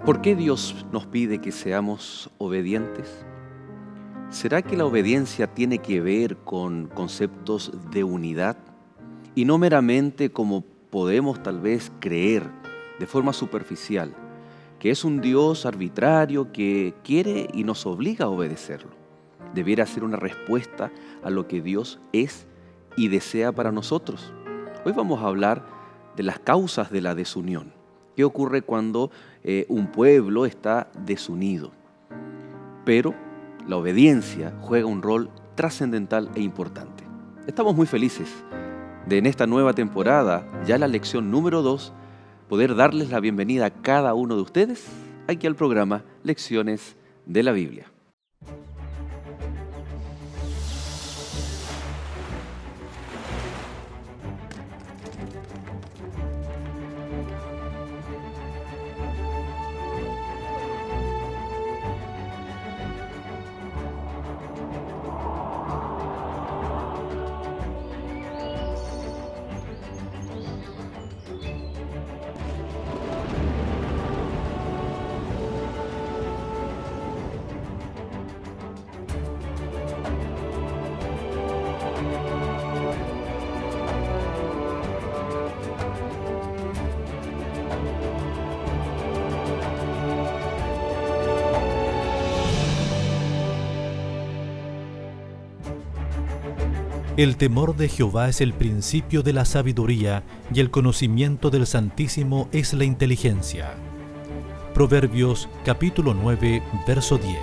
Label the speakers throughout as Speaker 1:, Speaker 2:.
Speaker 1: ¿Por qué Dios nos pide que seamos obedientes? ¿Será que la obediencia tiene que ver con conceptos de unidad y no meramente como podemos tal vez creer de forma superficial, que es un Dios arbitrario que quiere y nos obliga a obedecerlo? Debiera ser una respuesta a lo que Dios es y desea para nosotros. Hoy vamos a hablar de las causas de la desunión. ¿Qué ocurre cuando un pueblo está desunido? Pero la obediencia juega un rol trascendental e importante. Estamos muy felices de en esta nueva temporada, ya la lección número 2, poder darles la bienvenida a cada uno de ustedes aquí al programa Lecciones de la Biblia.
Speaker 2: El temor de Jehová es el principio de la sabiduría, y el conocimiento del Santísimo es la inteligencia. Proverbios capítulo 9, verso 10.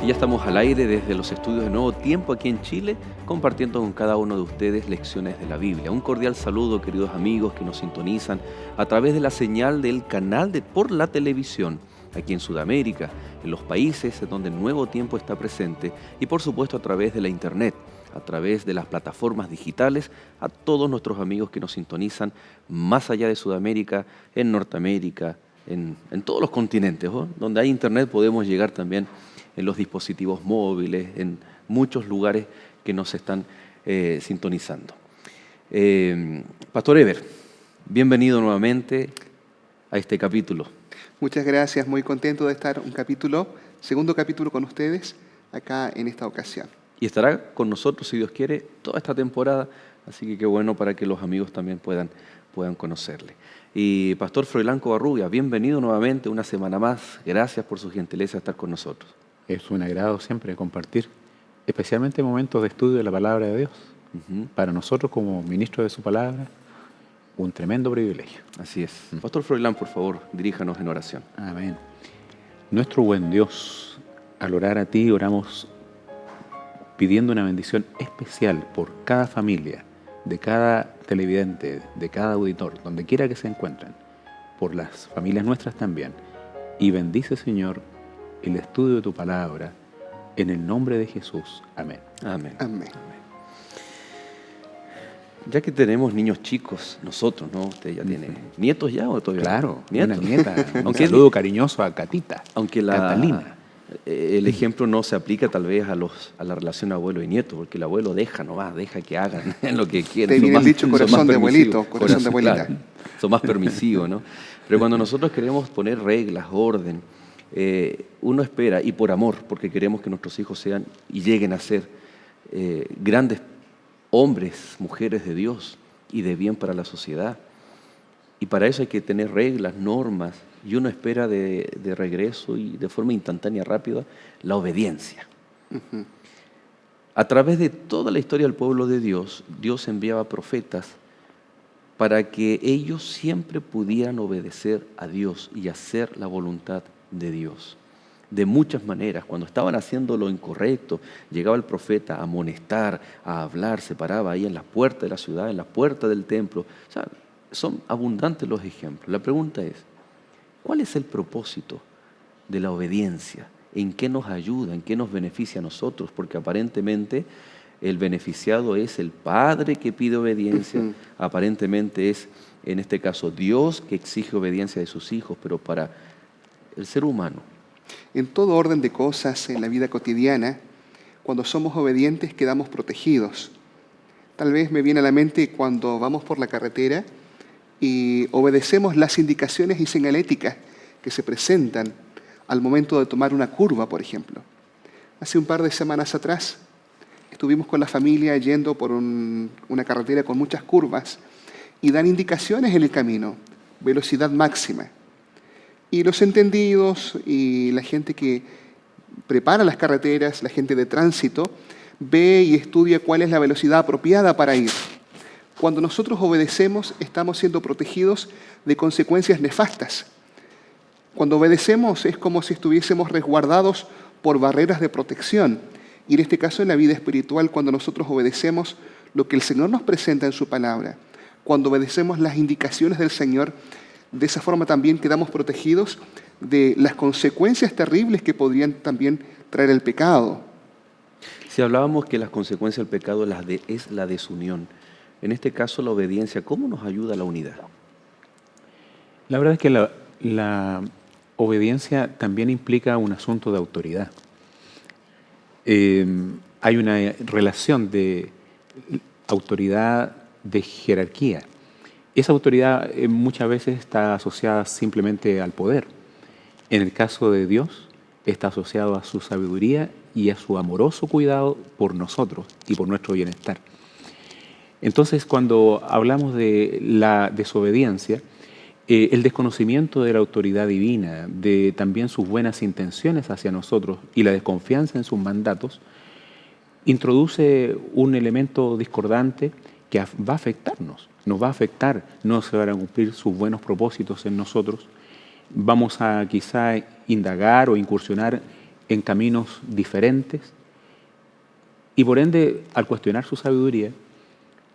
Speaker 1: Y ya estamos al aire desde los estudios de Nuevo Tiempo aquí en Chile, compartiendo con cada uno de ustedes lecciones de la Biblia. Un cordial saludo, queridos amigos que nos sintonizan a través de la señal del canal por la televisión, aquí en Sudamérica, en los países donde el Nuevo Tiempo está presente, y por supuesto a través de la internet, a través de las plataformas digitales, a todos nuestros amigos que nos sintonizan más allá de Sudamérica, en Norteamérica, en todos los continentes, ¿no? Donde hay internet podemos llegar también en los dispositivos móviles, en muchos lugares que nos están sintonizando. Pastor Eber, bienvenido nuevamente a este capítulo.
Speaker 3: Muchas gracias, muy contento de estar segundo capítulo con ustedes acá en esta ocasión.
Speaker 1: Y estará con nosotros, si Dios quiere, toda esta temporada, así que qué bueno para que los amigos también puedan conocerle. Y Pastor Froilán Covarrubia, bienvenido nuevamente una semana más, gracias por su gentileza de estar con nosotros.
Speaker 4: Es un agrado siempre compartir, especialmente en momentos de estudio de la palabra de Dios. Para nosotros como ministros de su palabra, un tremendo privilegio.
Speaker 1: Así es. Pastor Froilán, por favor, diríjanos en oración.
Speaker 4: Amén. Nuestro buen Dios, al orar a ti, oramos pidiendo una bendición especial por cada familia, de cada televidente, de cada auditor, donde quiera que se encuentren, por las familias nuestras también. Y bendice, Señor, el estudio de tu palabra, en el nombre de Jesús. Amén.
Speaker 1: Amén.
Speaker 3: Amén.
Speaker 1: Ya que tenemos niños chicos, nosotros, ¿no? ¿Usted ya tiene nietos ya o todavía?
Speaker 4: Claro,
Speaker 1: nietos.
Speaker 4: Una nieta. Un saludo cariñoso a Catita.
Speaker 1: Aunque
Speaker 4: Catalina.
Speaker 1: El ejemplo no se aplica tal vez a la relación abuelo y nieto, porque el abuelo deja que hagan lo que quieren.
Speaker 3: Te viene el dicho corazón de abuelito, corazón de abuelita.
Speaker 1: Claro, son más permisivos, ¿no? Pero cuando nosotros queremos poner reglas, orden, uno espera, y por amor, porque queremos que nuestros hijos sean y lleguen a ser grandes hombres, mujeres de Dios y de bien para la sociedad. Y para eso hay que tener reglas, normas, y uno espera de regreso y de forma instantánea, rápida, la obediencia. A través de toda la historia del pueblo de Dios, Dios enviaba profetas para que ellos siempre pudieran obedecer a Dios y hacer la voluntad de Dios. De muchas maneras, cuando estaban haciendo lo incorrecto, llegaba el profeta a amonestar, a hablar, se paraba ahí en la puerta de la ciudad, en la puerta del templo. O sea, son abundantes los ejemplos. La pregunta es, ¿cuál es el propósito de la obediencia? ¿En qué nos ayuda? ¿En qué nos beneficia a nosotros? Porque aparentemente el beneficiado es el padre que pide obediencia, aparentemente es, en este caso, Dios que exige obediencia de sus hijos, pero para el ser humano.
Speaker 3: En todo orden de cosas en la vida cotidiana, cuando somos obedientes quedamos protegidos. Tal vez me viene a la mente cuando vamos por la carretera y obedecemos las indicaciones y señaléticas que se presentan al momento de tomar una curva, por ejemplo. Hace un par de semanas atrás estuvimos con la familia yendo por una carretera con muchas curvas y dan indicaciones en el camino, velocidad máxima. Y los entendidos y la gente que prepara las carreteras, la gente de tránsito, ve y estudia cuál es la velocidad apropiada para ir. Cuando nosotros obedecemos, estamos siendo protegidos de consecuencias nefastas. Cuando obedecemos es como si estuviésemos resguardados por barreras de protección. Y en este caso, en la vida espiritual, cuando nosotros obedecemos lo que el Señor nos presenta en su palabra, cuando obedecemos las indicaciones del Señor, de esa forma también quedamos protegidos de las consecuencias terribles que podrían también traer el pecado.
Speaker 1: Si hablábamos que las consecuencias del pecado es la desunión, en este caso la obediencia, ¿cómo nos ayuda a la unidad?
Speaker 4: La verdad es que la obediencia también implica un asunto de autoridad. Hay una relación de autoridad, de jerarquía. Esa autoridad muchas veces está asociada simplemente al poder. En el caso de Dios, está asociado a su sabiduría y a su amoroso cuidado por nosotros y por nuestro bienestar. Entonces, cuando hablamos de la desobediencia, el desconocimiento de la autoridad divina, de también sus buenas intenciones hacia nosotros y la desconfianza en sus mandatos, introduce un elemento discordante que va a afectarnos, nos va a afectar, no se van a cumplir sus buenos propósitos en nosotros, vamos a quizá indagar o incursionar en caminos diferentes y por ende, al cuestionar su sabiduría,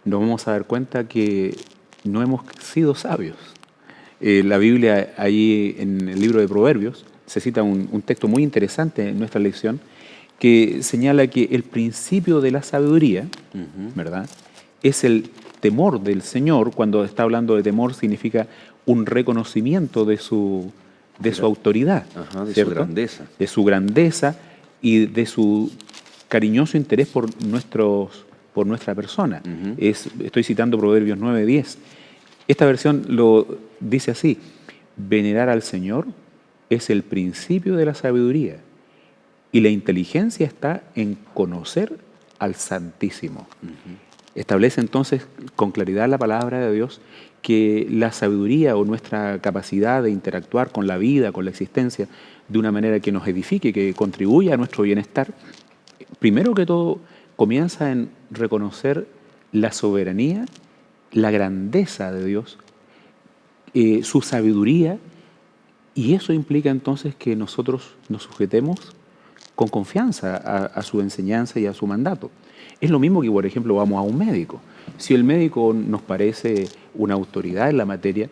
Speaker 4: nos vamos a dar cuenta que no hemos sido sabios. La Biblia, ahí en el libro de Proverbios, se cita un texto muy interesante en nuestra lección que señala que el principio de la sabiduría, ¿verdad?, es el temor del Señor. Cuando está hablando de temor significa un reconocimiento de su autoridad,
Speaker 1: de
Speaker 4: ¿cierto?
Speaker 1: su grandeza.
Speaker 4: De su grandeza y de su cariñoso interés por nuestra persona. Estoy citando Proverbios 9:10. Esta versión lo dice así: venerar al Señor es el principio de la sabiduría y la inteligencia está en conocer al Santísimo. Establece entonces con claridad la palabra de Dios que la sabiduría o nuestra capacidad de interactuar con la vida, con la existencia, de una manera que nos edifique, que contribuya a nuestro bienestar, primero que todo comienza en reconocer la soberanía, la grandeza de Dios, su sabiduría, y eso implica entonces que nosotros nos sujetemos con confianza a su enseñanza y a su mandato. Es lo mismo que, por ejemplo, vamos a un médico. Si el médico nos parece una autoridad en la materia,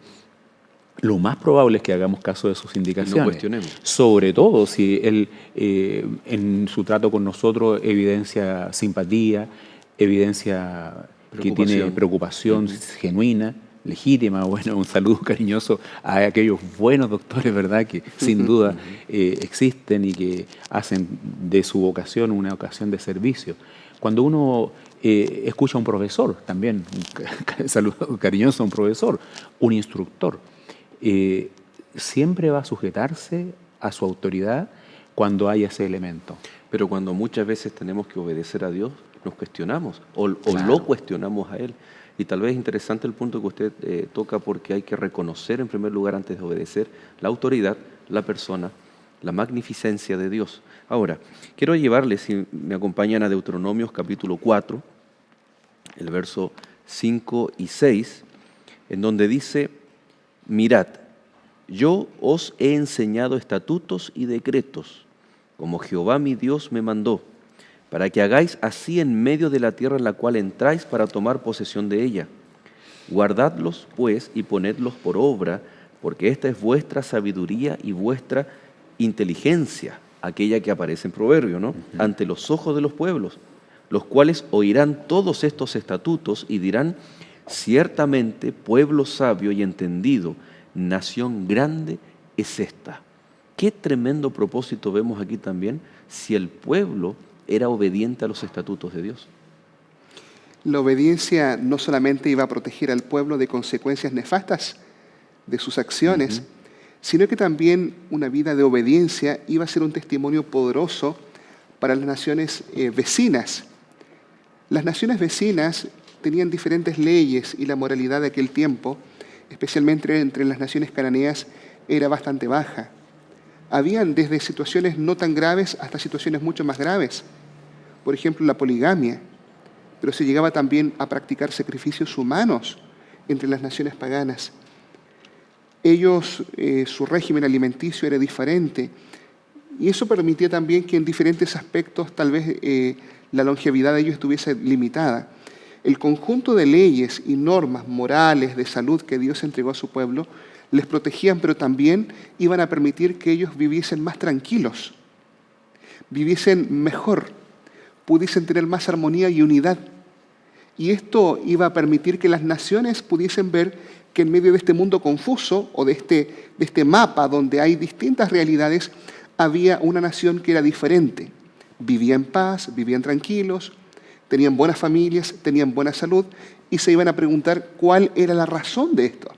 Speaker 4: lo más probable es que hagamos caso de sus indicaciones.
Speaker 1: No cuestionemos.
Speaker 4: Sobre todo si él en su trato con nosotros evidencia simpatía, evidencia que tiene preocupación genuina, legítima. Bueno, un saludo cariñoso a aquellos buenos doctores, ¿verdad?, que sin duda existen y que hacen de su vocación una ocasión de servicio. Cuando uno escucha a un profesor, también un saludo cariñoso a un profesor, un instructor, siempre va a sujetarse a su autoridad cuando hay ese elemento.
Speaker 1: Pero cuando muchas veces tenemos que obedecer a Dios, nos cuestionamos o
Speaker 4: Claro.
Speaker 1: lo cuestionamos a Él. Y tal vez es interesante el punto que usted toca, porque hay que reconocer en primer lugar, antes de obedecer, la autoridad, la persona, la magnificencia de Dios. Ahora, quiero llevarles, si me acompañan, a Deuteronomios capítulo 4, el verso 5 y 6, en donde dice: mirad, yo os he enseñado estatutos y decretos, como Jehová mi Dios me mandó, para que hagáis así en medio de la tierra en la cual entráis para tomar posesión de ella. Guardadlos, pues, y ponedlos por obra, porque esta es vuestra sabiduría y vuestra inteligencia, aquella que aparece en Proverbio, ¿no? Ante los ojos de los pueblos, los cuales oirán todos estos estatutos y dirán: ciertamente pueblo sabio y entendido, nación grande es esta. Qué tremendo propósito vemos aquí también, si el pueblo era obediente a los estatutos de Dios.
Speaker 3: La obediencia no solamente iba a proteger al pueblo de consecuencias nefastas de sus acciones, sino que también una vida de obediencia iba a ser un testimonio poderoso para las naciones vecinas. Las naciones vecinas tenían diferentes leyes y la moralidad de aquel tiempo, especialmente entre las naciones cananeas, era bastante baja. Habían desde situaciones no tan graves hasta situaciones mucho más graves. Por ejemplo, la poligamia, pero se llegaba también a practicar sacrificios humanos entre las naciones paganas. Ellos, su régimen alimenticio era diferente, y eso permitía también que en diferentes aspectos tal vez la longevidad de ellos estuviese limitada. El conjunto de leyes y normas morales de salud que Dios entregó a su pueblo les protegían, pero también iban a permitir que ellos viviesen más tranquilos, viviesen mejor, pudiesen tener más armonía y unidad. Y esto iba a permitir que las naciones pudiesen ver que en medio de este mundo confuso o de este mapa donde hay distintas realidades, había una nación que era diferente. Vivía en paz, vivían tranquilos, tenían buenas familias, tenían buena salud, y se iban a preguntar cuál era la razón de esto.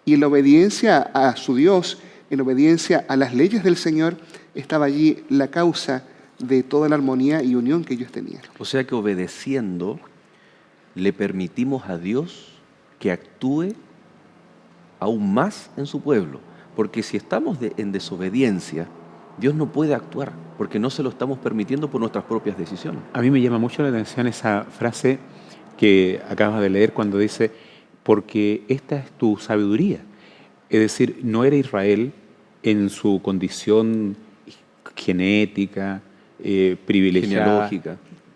Speaker 3: Y en la obediencia a su Dios, en obediencia a las leyes del Señor, estaba allí la causa de toda la armonía y unión que ellos tenían.
Speaker 1: O sea que obedeciendo le permitimos a Dios que actúe aún más en su pueblo. Porque si estamos en desobediencia, Dios no puede actuar, porque no se lo estamos permitiendo por nuestras propias decisiones.
Speaker 4: A mí me llama mucho la atención esa frase que acabas de leer cuando dice, porque esta es tu sabiduría. Es decir, no era Israel en su condición genética, privilegiada,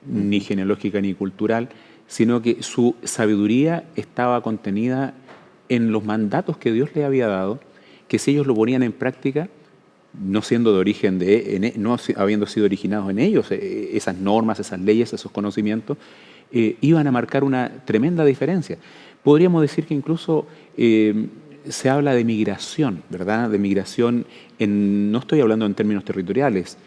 Speaker 4: ni genealógica ni cultural, sino que su sabiduría estaba contenida en los mandatos que Dios le había dado, que si ellos lo ponían en práctica, no siendo de origen no habiendo sido originados en ellos, esas normas, esas leyes, esos conocimientos, iban a marcar una tremenda diferencia. Podríamos decir que incluso se habla de migración, ¿verdad? De migración, no estoy hablando en términos territoriales,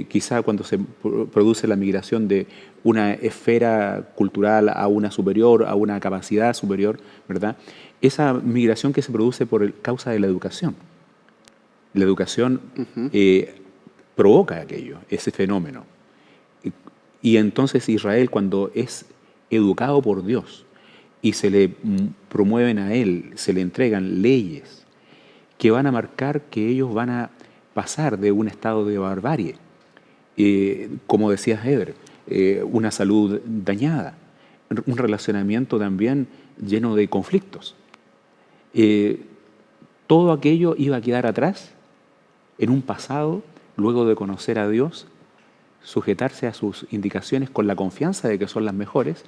Speaker 4: quizá cuando se produce la migración de una esfera cultural a una superior, a una capacidad superior, ¿verdad? Esa migración que se produce por causa de la educación. La educación provoca aquello, ese fenómeno. Y entonces Israel, cuando es educado por Dios y se le promueven a él, se le entregan leyes que van a marcar que ellos van a pasar de un estado de barbarie, como decía Heber, una salud dañada, un relacionamiento también lleno de conflictos. Todo aquello iba a quedar atrás en un pasado, luego de conocer a Dios, sujetarse a sus indicaciones con la confianza de que son las mejores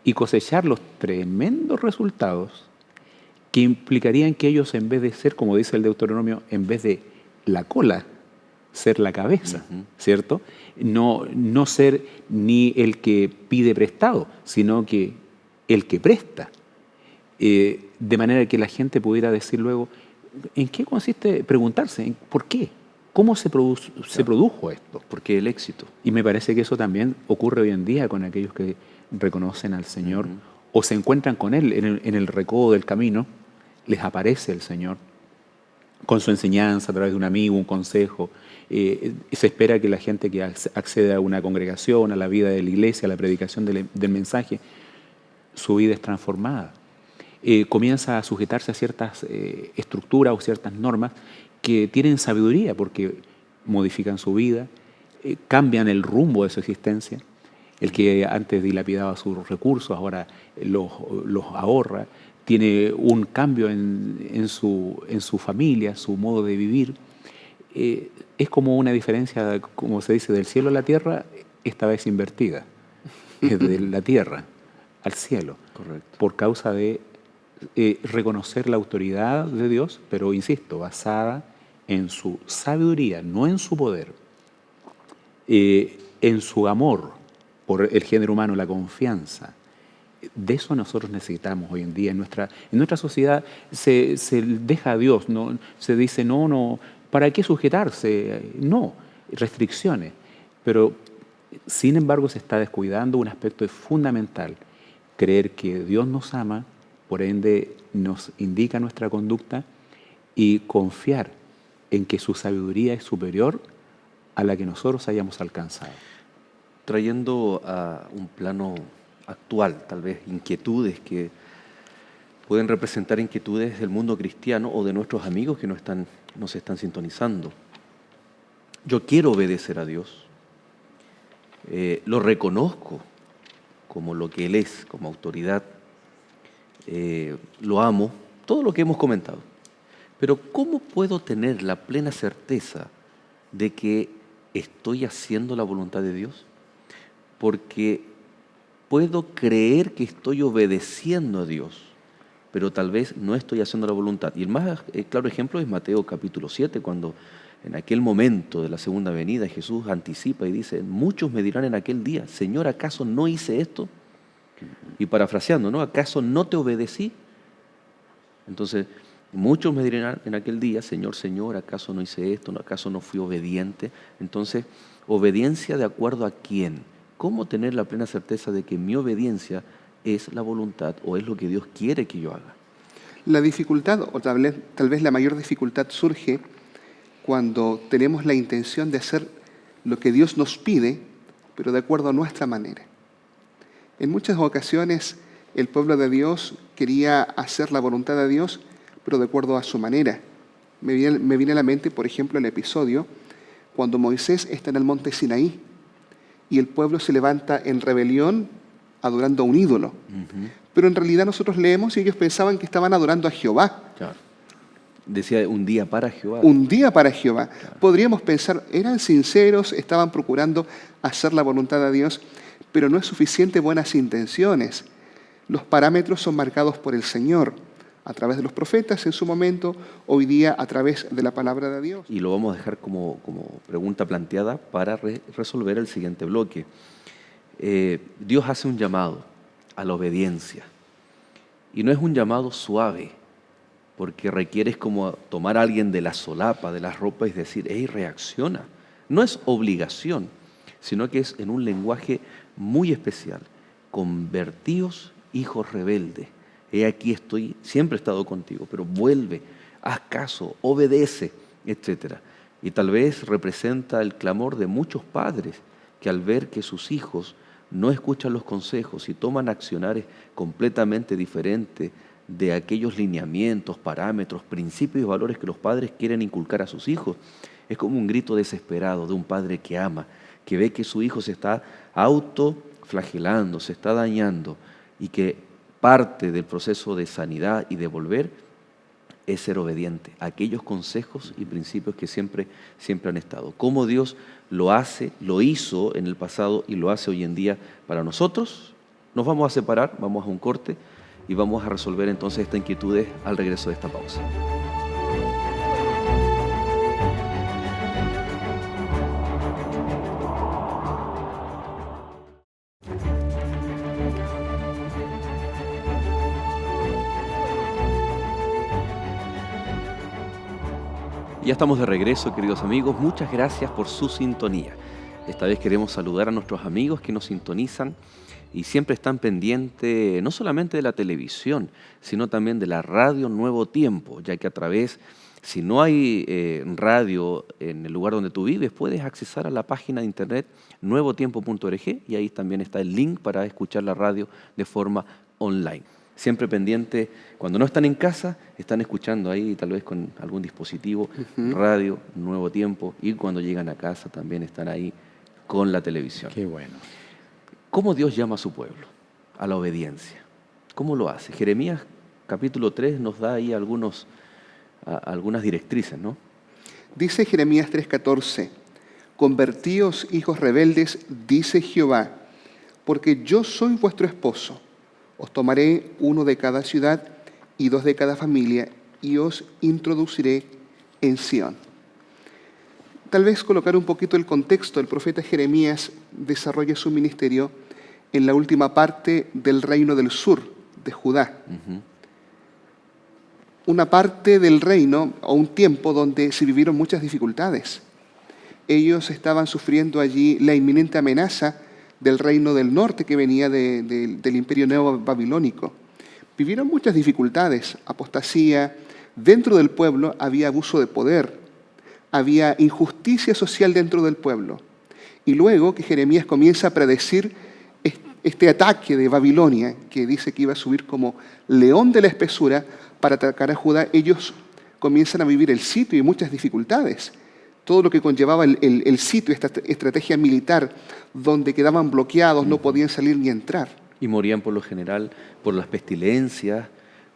Speaker 4: y cosechar los tremendos resultados que implicarían que ellos, en vez de ser, como dice el Deuteronomio, en vez de la cola, ser la cabeza, ¿cierto? No ser ni el que pide prestado, sino que el que presta. De manera que la gente pudiera decir luego, ¿en qué consiste? Preguntarse, ¿por qué? ¿Cómo se produjo esto?
Speaker 1: Porque el éxito.
Speaker 4: Y me parece que eso también ocurre hoy en día con aquellos que reconocen al Señor o se encuentran con Él en el recodo del camino, les aparece el Señor con su enseñanza a través de un amigo, un consejo. Se espera que la gente que accede a una congregación, a la vida de la iglesia, a la predicación del mensaje, su vida es transformada. Comienza a sujetarse a ciertas estructuras o ciertas normas que tienen sabiduría porque modifican su vida, cambian el rumbo de su existencia. El que antes dilapidaba sus recursos ahora los ahorra, tiene un cambio en su familia, su modo de vivir. Es como una diferencia, como se dice, del cielo a la tierra, esta vez invertida, de la tierra al cielo.
Speaker 1: Correcto.
Speaker 4: Por causa de reconocer la autoridad de Dios, pero insisto, basada en su sabiduría, no en su poder, en su amor por el género humano, la confianza. De eso nosotros necesitamos hoy en día. En nuestra sociedad se deja a Dios, ¿no? Se dice, no, ¿para qué sujetarse? No, restricciones. Pero Sin embargo, se está descuidando un aspecto fundamental: creer que Dios nos ama, por ende nos indica nuestra conducta, y confiar en que su sabiduría es superior a la que nosotros hayamos alcanzado.
Speaker 1: Trayendo a un plano actual, tal vez inquietudes que pueden representar inquietudes del mundo cristiano o de nuestros amigos que nos están sintonizando. Yo quiero obedecer a Dios, lo reconozco como lo que Él es, como autoridad, lo amo, todo lo que hemos comentado. Pero ¿cómo puedo tener la plena certeza de que estoy haciendo la voluntad de Dios? Porque puedo creer que estoy obedeciendo a Dios, pero tal vez no estoy haciendo la voluntad. Y el más claro ejemplo es Mateo capítulo 7, cuando en aquel momento de la segunda venida Jesús anticipa y dice: muchos me dirán en aquel día, Señor, ¿acaso no hice esto? Y parafraseando, ¿no? ¿Acaso no te obedecí? Entonces, muchos me dirán en aquel día, Señor, Señor, ¿acaso no hice esto? ¿Acaso no fui obediente? Entonces, ¿obediencia de acuerdo a quién? ¿Cómo tener la plena certeza de que mi obediencia es la voluntad o es lo que Dios quiere que yo haga?
Speaker 3: La dificultad, o tal vez la mayor dificultad, surge cuando tenemos la intención de hacer lo que Dios nos pide, pero de acuerdo a nuestra manera. En muchas ocasiones el pueblo de Dios quería hacer la voluntad de Dios, pero de acuerdo a su manera. Me viene a la mente, por ejemplo, el episodio cuando Moisés está en el monte Sinaí y el pueblo se levanta en rebelión adorando a un ídolo.
Speaker 1: Uh-huh.
Speaker 3: Pero en realidad nosotros leemos y ellos pensaban que estaban adorando a Jehová.
Speaker 1: Claro. Decía un día para Jehová.
Speaker 3: Un día para Jehová. Claro. Podríamos pensar, eran sinceros, estaban procurando hacer la voluntad de Dios, pero no es suficiente buenas intenciones. Los parámetros son marcados por el Señor, a través de los profetas en su momento, hoy día a través de la palabra de Dios.
Speaker 1: Y lo vamos a dejar como pregunta planteada para resolver el siguiente bloque. Dios hace un llamado a la obediencia, y no es un llamado suave, porque requieres como tomar a alguien de la solapa, de las ropas y decir: ¡hey, reacciona! No es obligación, sino que es en un lenguaje muy especial. Convertíos, hijos rebeldes. He aquí estoy, siempre he estado contigo, pero vuelve, haz caso, obedece, etc. Y tal vez representa el clamor de muchos padres que al ver que sus hijos no escuchan los consejos y toman accionares completamente diferentes de aquellos lineamientos, parámetros, principios y valores que los padres quieren inculcar a sus hijos, es como un grito desesperado de un padre que ama, que ve que su hijo se está autoflagelando, se está dañando, y que parte del proceso de sanidad y de volver es ser obediente a aquellos consejos y principios que siempre han estado. Cómo Dios lo hace, lo hizo en el pasado y lo hace hoy en día para nosotros. Nos vamos a separar, vamos a un corte y vamos a resolver entonces estas inquietudes al regreso de esta pausa. Ya estamos de regreso, queridos amigos. Muchas gracias por su sintonía. Esta vez queremos saludar a nuestros amigos que nos sintonizan y siempre están pendientes no solamente de la televisión, sino también de la radio Nuevo Tiempo, ya que a través, si no hay radio en el lugar donde tú vives, puedes accesar a la página de internet nuevotiempo.org y ahí también está el link para escuchar la radio de forma online. Siempre pendiente, cuando no están en casa, están escuchando ahí tal vez con algún dispositivo, radio, Nuevo Tiempo, y cuando llegan a casa también están ahí con la televisión.
Speaker 4: Qué bueno.
Speaker 1: ¿Cómo Dios llama a su pueblo? A la obediencia. ¿Cómo lo hace? Jeremías capítulo 3 nos da ahí algunas directrices, ¿no?
Speaker 3: Dice Jeremías 3:14, convertíos, hijos rebeldes, dice Jehová, porque yo soy vuestro esposo. Os tomaré uno de cada ciudad y dos de cada familia y os introduciré en Sión. Tal vez colocar un poquito el contexto, el profeta Jeremías desarrolla su ministerio en la última parte del reino del sur, de Judá. Uh-huh. Una parte del reino o un tiempo donde se vivieron muchas dificultades. Ellos estaban sufriendo allí la inminente amenaza del reino del norte que venía del imperio neobabilónico. Vivieron muchas dificultades, apostasía, dentro del pueblo había abuso de poder, había injusticia social dentro del pueblo. Y luego que Jeremías comienza a predecir este ataque de Babilonia, que dice que iba a subir como león de la espesura para atacar a Judá, ellos comienzan a vivir el sitio y muchas dificultades. Todo lo que conllevaba el sitio, esta estrategia militar, donde quedaban bloqueados, no podían salir ni entrar.
Speaker 1: Y morían por lo general por las pestilencias,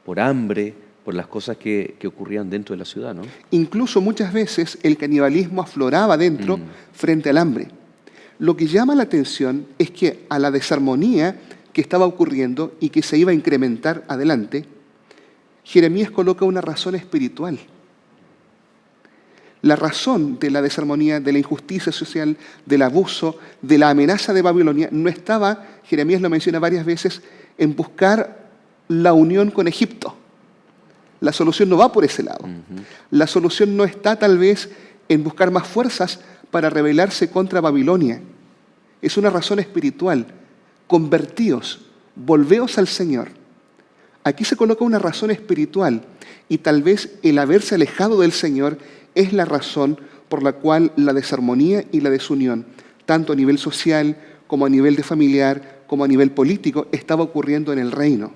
Speaker 1: por hambre, por las cosas que ocurrían dentro de la ciudad, ¿no?
Speaker 3: Incluso muchas veces el canibalismo afloraba dentro frente al hambre. Lo que llama la atención es que a la desarmonía que estaba ocurriendo y que se iba a incrementar adelante, Jeremías coloca una razón espiritual. La razón de la desarmonía, de la injusticia social, del abuso, de la amenaza de Babilonia, no estaba, Jeremías lo menciona varias veces, en buscar la unión con Egipto. La solución no va por ese lado. La solución no está tal vez en buscar más fuerzas para rebelarse contra Babilonia. Es una razón espiritual. Convertíos, volveos al Señor. Aquí se coloca una razón espiritual y tal vez el haberse alejado del Señor es la razón por la cual la desarmonía y la desunión, tanto a nivel social como a nivel de familiar, como a nivel político, estaba ocurriendo en el reino.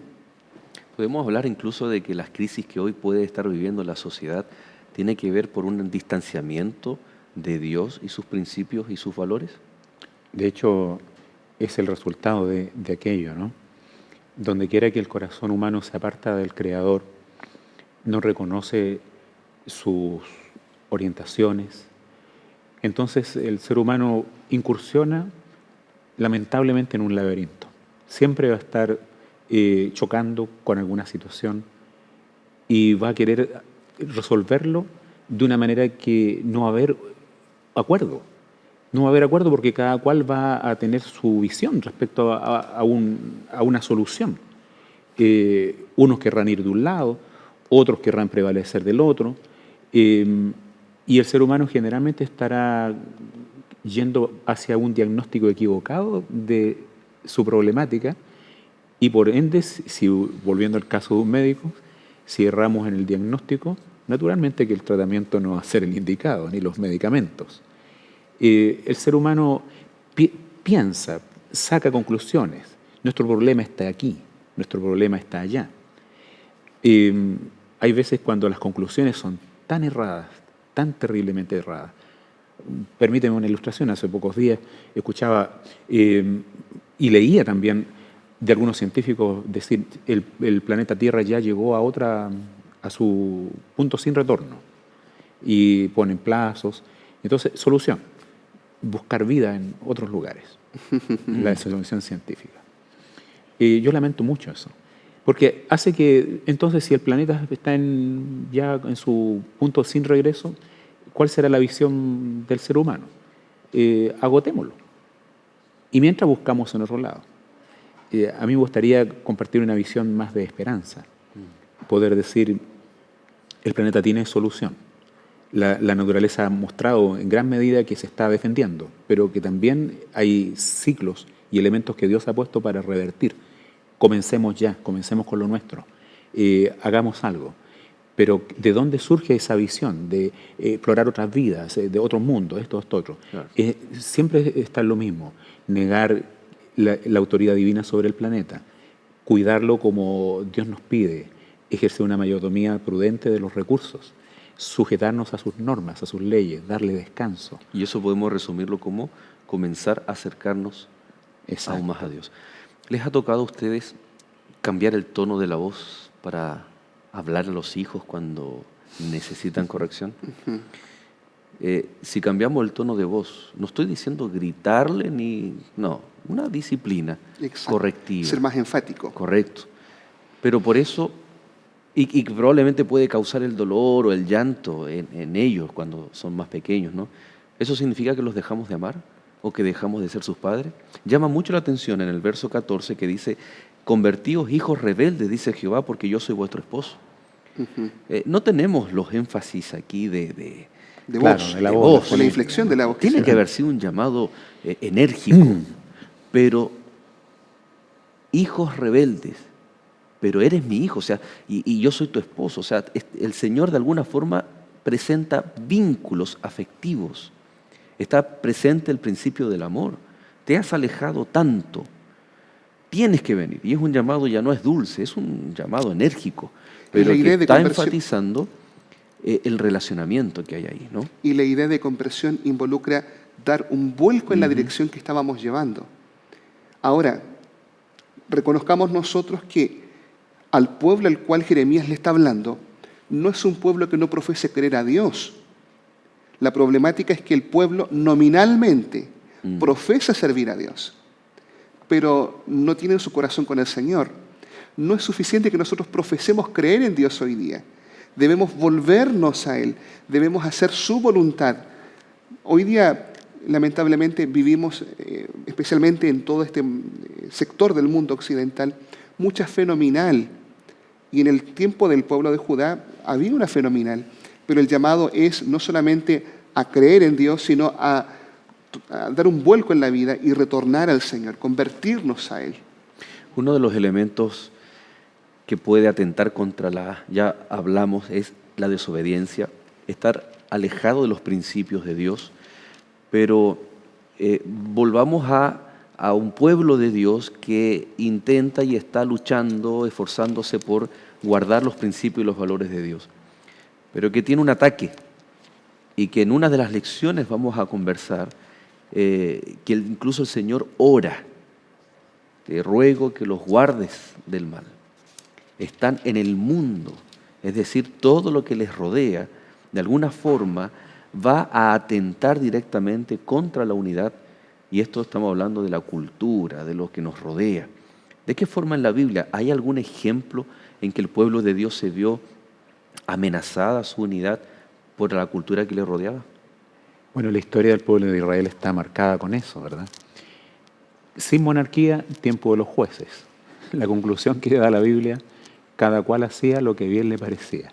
Speaker 1: Podemos hablar incluso de que las crisis que hoy puede estar viviendo la sociedad tiene que ver por un distanciamiento de Dios y sus principios y sus valores.
Speaker 4: De hecho, es el resultado de aquello, ¿no? Donde quiera que el corazón humano se aparta del Creador, no reconoce sus orientaciones, entonces el ser humano incursiona lamentablemente en un laberinto. Siempre va a estar chocando con alguna situación y va a querer resolverlo de una manera que no va a haber acuerdo. No va a haber acuerdo porque cada cual va a tener su visión respecto a una solución. Unos querrán ir de un lado, otros querrán prevalecer del otro, y el ser humano generalmente estará yendo hacia un diagnóstico equivocado de su problemática y por ende, si volviendo al caso de un médico, si erramos en el diagnóstico, naturalmente que el tratamiento no va a ser el indicado, ni los medicamentos. El ser humano piensa, saca conclusiones. Nuestro problema está aquí, nuestro problema está allá. Hay veces cuando las conclusiones son tan erradas, tan terriblemente erradas. Permíteme una ilustración. Hace pocos días escuchaba y leía también de algunos científicos decir el planeta Tierra ya llegó a su punto sin retorno y ponen plazos. Entonces, solución, buscar vida en otros lugares, la solución científica. Yo lamento mucho eso, porque hace que, entonces, si el planeta está ya en su punto sin regreso, ¿cuál será la visión del ser humano? Agotémoslo. Y mientras buscamos en otro lado. A mí me gustaría compartir una visión más de esperanza, poder decir, el planeta tiene solución. La naturaleza ha mostrado en gran medida que se está defendiendo, pero que también hay ciclos y elementos que Dios ha puesto para revertir. Comencemos ya, comencemos con lo nuestro, hagamos algo. Pero ¿de dónde surge esa visión de explorar otras vidas, de otros mundos, esto, otro? Claro. Siempre está lo mismo, negar la autoridad divina sobre el planeta, cuidarlo como Dios nos pide, ejercer una mayordomía prudente de los recursos, sujetarnos a sus normas, a sus leyes, darle descanso.
Speaker 1: Y eso podemos resumirlo como comenzar a acercarnos aún más a Dios. ¿Les ha tocado a ustedes cambiar el tono de la voz para hablar a los hijos cuando necesitan corrección? Si cambiamos el tono de voz, no estoy diciendo gritarle no, una disciplina correctiva.
Speaker 3: Ser más enfático.
Speaker 1: Correcto. Pero por eso, y probablemente puede causar el dolor o el llanto en ellos cuando son más pequeños, ¿no? ¿Eso significa que los dejamos de amar o que dejamos de ser sus padres? Llama mucho la atención en el verso 14 que dice: convertíos hijos rebeldes, dice Jehová, porque yo soy vuestro esposo. No tenemos los énfasis aquí de
Speaker 3: de
Speaker 4: Claro,
Speaker 3: voz,
Speaker 4: de la
Speaker 1: de
Speaker 4: voz.
Speaker 1: voz.
Speaker 3: de la inflexión de la voz.
Speaker 1: Tiene que haber sido un llamado enérgico, pero hijos rebeldes, pero eres mi hijo, o sea, y yo soy tu esposo, o sea, el Señor de alguna forma presenta vínculos afectivos, está presente el principio del amor, te has alejado tanto, tienes que venir, y es un llamado, ya no es dulce, es un llamado enérgico, pero
Speaker 3: la
Speaker 1: que
Speaker 3: idea de
Speaker 1: está
Speaker 3: conversión-
Speaker 1: enfatizando el relacionamiento que hay ahí, ¿no?
Speaker 3: Y la idea de conversión involucra dar un vuelco en la dirección que estábamos llevando. Ahora, reconozcamos nosotros que al pueblo al cual Jeremías le está hablando, no es un pueblo que no profese creer a Dios. La problemática es que el pueblo nominalmente profesa servir a Dios, pero no tiene su corazón con el Señor. No es suficiente que nosotros profesemos creer en Dios hoy día. Debemos volvernos a Él, debemos hacer su voluntad. Hoy día, lamentablemente, vivimos, especialmente en todo este sector del mundo occidental, mucha fe nominal. Y en el tiempo del pueblo de Judá había una fe nominal, pero el llamado es no solamente a creer en Dios, sino a dar un vuelco en la vida y retornar al Señor, convertirnos a Él.
Speaker 1: Uno de los elementos que puede atentar contra ya hablamos, es la desobediencia, estar alejado de los principios de Dios, pero volvamos a un pueblo de Dios que intenta y está luchando, esforzándose por guardar los principios y los valores de Dios, pero que tiene un ataque y que en una de las lecciones vamos a conversar, que incluso el Señor ora, te ruego que los guardes del mal. Están en el mundo, es decir, todo lo que les rodea, de alguna forma, va a atentar directamente contra la unidad, y esto estamos hablando de la cultura, de lo que nos rodea. ¿De qué forma en la Biblia hay algún ejemplo en que el pueblo de Dios se vio amenazada su unidad por la cultura que le rodeaba?
Speaker 4: Bueno, la historia del pueblo de Israel está marcada con eso, ¿verdad? Sin monarquía, tiempo de los jueces. La conclusión que da la Biblia, cada cual hacía lo que bien le parecía.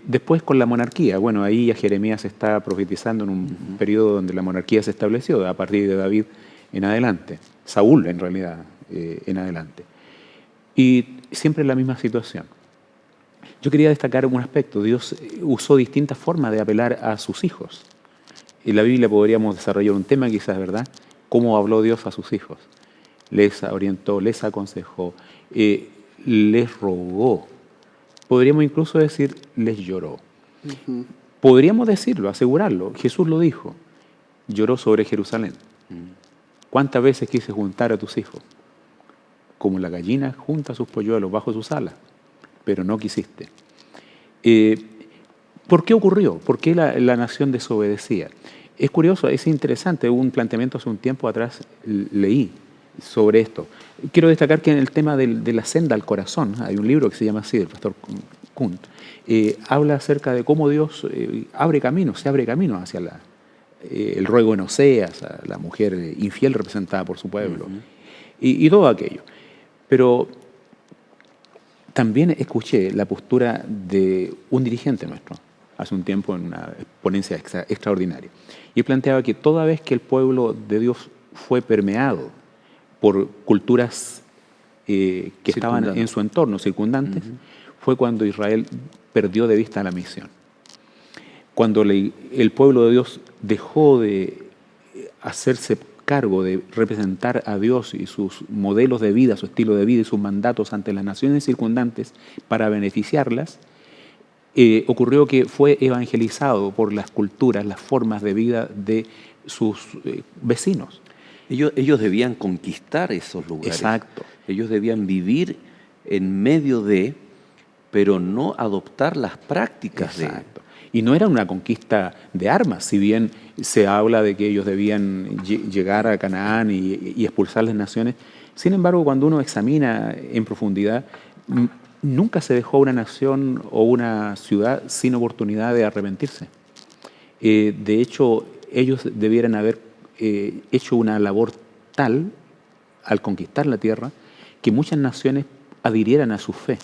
Speaker 4: Después con la monarquía, bueno, ahí ya Jeremías está profetizando en un periodo donde la monarquía se estableció, a partir de David en adelante, Saúl en realidad en adelante. Y siempre en la misma situación. Yo quería destacar un aspecto, Dios usó distintas formas de apelar a sus hijos. En la Biblia podríamos desarrollar un tema quizás, ¿verdad? Cómo habló Dios a sus hijos. Les orientó, les aconsejó, les rogó. Podríamos incluso decir, les lloró. Podríamos decirlo, asegurarlo. Jesús lo dijo. Lloró sobre Jerusalén. ¿Cuántas veces quise juntar a tus hijos? Como la gallina junta sus polluelos bajo sus alas, pero no quisiste. ¿Por qué ocurrió? ¿Por qué la nación desobedecía? Es curioso, es interesante. Hubo un planteamiento hace un tiempo atrás, leí sobre esto. Quiero destacar que en el tema de la senda al corazón, hay un libro que se llama así, del pastor Kunt, habla acerca de cómo Dios se abre camino hacia el ruego en Oseas, a la mujer infiel representada por su pueblo, y todo aquello. Pero también escuché la postura de un dirigente nuestro, hace un tiempo en una ponencia extraordinaria, y planteaba que toda vez que el pueblo de Dios fue permeado por culturas que estaban en su entorno, circundantes, fue cuando Israel perdió de vista la misión. Cuando el pueblo de Dios dejó de hacerse cargo de representar a Dios y sus modelos de vida, su estilo de vida y sus mandatos ante las naciones circundantes para beneficiarlas, ocurrió que fue evangelizado por las culturas, las formas de vida de sus vecinos.
Speaker 1: Ellos debían conquistar esos lugares.
Speaker 4: Exacto.
Speaker 1: Ellos debían vivir en medio de, pero no adoptar las prácticas de.
Speaker 4: Exacto. Y no era una conquista de armas, si bien se habla de que ellos debían llegar a Canaán y expulsar las naciones. Sin embargo, cuando uno examina en profundidad, nunca se dejó una nación o una ciudad sin oportunidad de arrepentirse. De hecho, ellos debieran haber hecho una labor tal, al conquistar la tierra, que muchas naciones adhirieran a su fe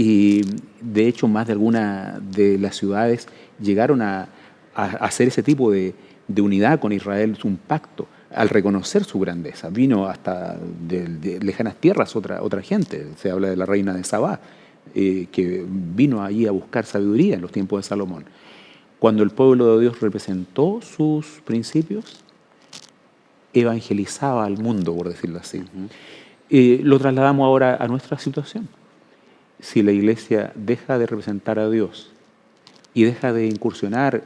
Speaker 4: Y de hecho, más de alguna de las ciudades llegaron a hacer ese tipo de unidad con Israel, un pacto, al reconocer su grandeza. Vino hasta de lejanas tierras otra gente. Se habla de la reina de Sabá, que vino allí a buscar sabiduría en los tiempos de Salomón. Cuando el pueblo de Dios representó sus principios, evangelizaba al mundo, por decirlo así. Lo trasladamos ahora a nuestra situación. Si la iglesia deja de representar a Dios y deja de incursionar